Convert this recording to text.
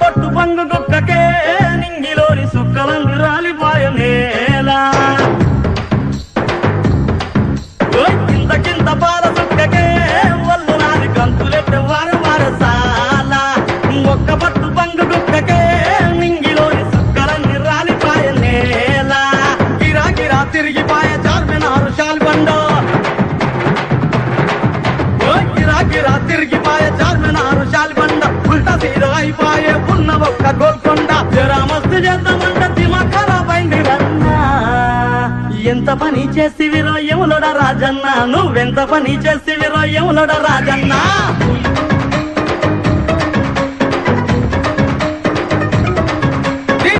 బొట్టు పంగు గుక్కకే నింగిలోని సుక్కలందు రాలిపాయనేలా కింద పాల సుక్కకే వల్లు నాది కంతులెట్టే వారసాల ఒక్క బొట్టు పంగు గుక్కకే నింగిలోని సుక్కలన్నీ రాలిపాయనేలా గిరా గిరా తిరిగిపాయ చార్మినారు శాల్బండ గిరా తిరిగిపాయ చార్మినారు శాల్బండ ఉల్టా సీదా అయిపాయే ఉన్న ఒక్క గోల్కొండ జరా మస్తు చేద్దామంట దిమా ఖరాబ్ అయింది రన్నా ఎంత పని చేసివిరో యములోడ రాజన్న నువ్వెంత పని చేసివిరో యములోడ రాజన్న